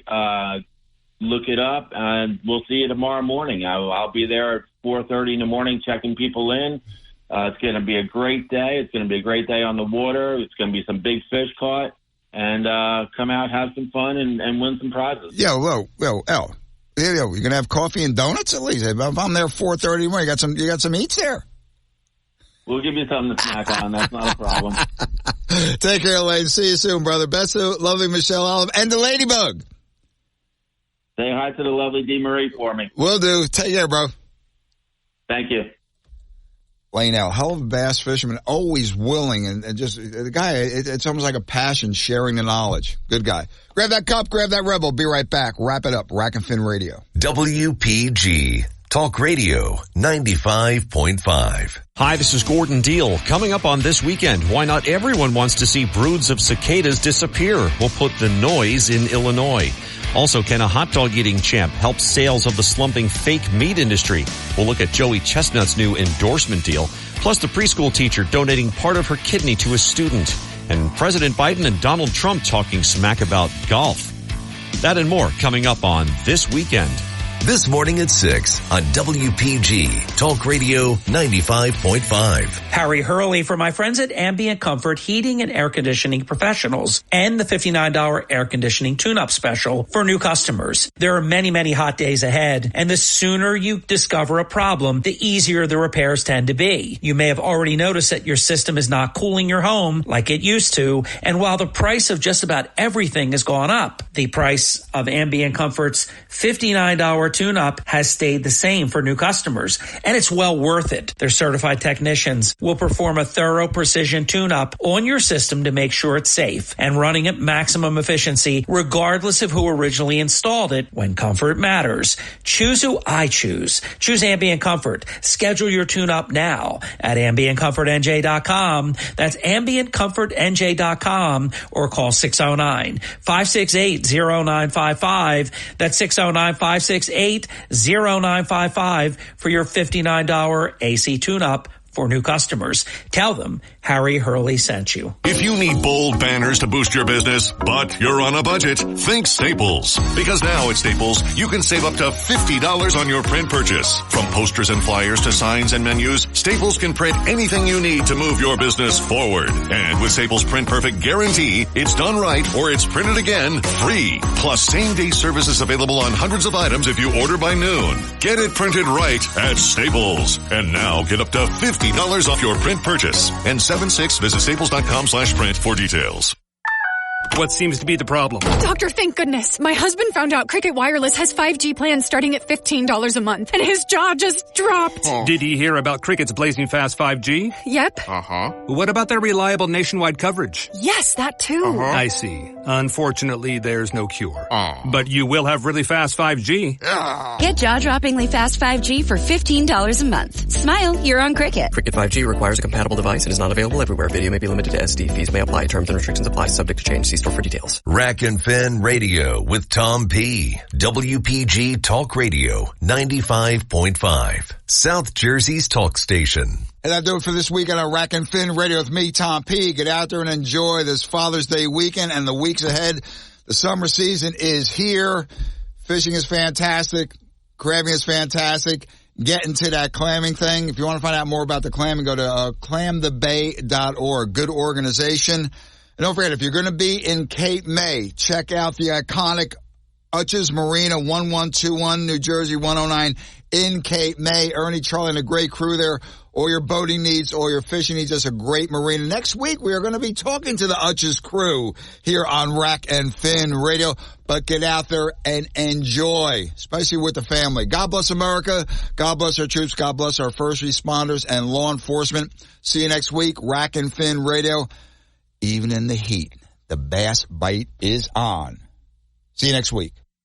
[SPEAKER 11] look it up, and we'll see you tomorrow morning. I'll be there at 4:30 in the morning checking people in. It's going to be a great day. It's going to be a great day on the water. It's going to be some big fish caught, and come out, have some fun, and win some prizes.
[SPEAKER 2] Al, you're going to have coffee and donuts at least. If I'm there 4:30 in the morning, you got some eats there.
[SPEAKER 11] We'll give you something to snack on. That's not a problem.
[SPEAKER 2] Take care, Lane. See you soon, brother. Best of lovely Michelle Olive and the Ladybug.
[SPEAKER 11] Say hi to the lovely Dee Marie for me.
[SPEAKER 2] Will do. Take care, bro.
[SPEAKER 11] Thank you.
[SPEAKER 2] Lainell, hell of a bass fisherman, always willing, and just the guy, it's almost like a passion, sharing the knowledge. Good guy. Grab that cup, grab that Rebel. Be right back. Wrap it up. Rack and Fin Radio.
[SPEAKER 1] WPG. Talk Radio 95.5.
[SPEAKER 16] Hi, this is Gordon Deal. Coming up on This Weekend, why not everyone wants to see broods of cicadas disappear? We'll put the noise in Illinois. Also, can a hot dog eating champ help sales of the slumping fake meat industry? We'll look at Joey Chestnut's new endorsement deal, plus the preschool teacher donating part of her kidney to a student, and President Biden and Donald Trump talking smack about golf. That and more coming up on This Weekend.
[SPEAKER 1] This morning at 6 on WPG Talk Radio 95.5.
[SPEAKER 17] Harry Hurley for my friends at Ambient Comfort Heating and Air Conditioning Professionals and the $59 air conditioning tune-up special for new customers. There are many, many hot days ahead, and the sooner you discover a problem, the easier the repairs tend to be. You may have already noticed that your system is not cooling your home like it used to, and while the price of just about everything has gone up, the price of Ambient Comfort's $59 tune-up has stayed the same for new customers, and it's well worth it. Their certified technicians will perform a thorough precision tune-up on your system to make sure it's safe and running at maximum efficiency, regardless of who originally installed it. When comfort matters, choose who I choose. Choose Ambient Comfort. Schedule your tune-up now at AmbientComfortNJ.com. That's AmbientComfortNJ.com, or call 609-568-0955. That's 609-568-0955 for your $59 AC tune-up for new customers. Tell them Harry Hurley sent you.
[SPEAKER 18] If you need bold banners to boost your business, but you're on a budget, think Staples. Because now at Staples, you can save up to $50 on your print purchase. From posters and flyers to signs and menus, Staples can print anything you need to move your business forward. And with Staples Print Perfect Guarantee, it's done right or it's printed again free. Plus same-day services available on hundreds of items if you order by noon. Get it printed right at Staples. And now get up to $50 off your print purchase. And 76, visit staples.com/print for details.
[SPEAKER 19] What seems to be the problem?
[SPEAKER 20] Doctor, thank goodness. My husband found out Cricket Wireless has 5G plans starting at $15 a month, and his jaw just dropped.
[SPEAKER 19] Oh. Did he hear about Cricket's blazing fast 5G?
[SPEAKER 20] Yep.
[SPEAKER 19] What about their reliable nationwide coverage?
[SPEAKER 20] Yes, that too.
[SPEAKER 19] I see. Unfortunately, there's no cure. But you will have really fast 5G.
[SPEAKER 21] Get jaw-droppingly fast 5G for $15 a month. Smile, you're on Cricket.
[SPEAKER 22] Cricket 5G requires a compatible device and is not available everywhere. Video may be limited to SD. Fees may apply. Terms and restrictions apply. Subject to change. See store for details.
[SPEAKER 1] Rack and Fin Radio with Tom P. WPG Talk Radio 95.5. South Jersey's talk station.
[SPEAKER 2] And that'll do it for this weekend on Rack and Fin Radio with me, Tom P. Get out there and enjoy this Father's Day weekend and the weeks ahead. The summer season is here. Fishing is fantastic. Crabbing is fantastic. Get into that clamming thing. If you want to find out more about the clamming, go to clamthebay.org. Good organization. And don't forget, if you're going to be in Cape May, check out the iconic Utch's Marina, 1121 New Jersey 109 in Cape May. Ernie, Charlie, and a great crew there. All your boating needs, all your fishing needs. That's a great marina. Next week, we are going to be talking to the Utch's crew here on Rack and Fin Radio. But get out there and enjoy, especially with the family. God bless America. God bless our troops. God bless our first responders and law enforcement. See you next week. Rack and Fin Radio. Even in the heat, the bass bite is on. See you next week.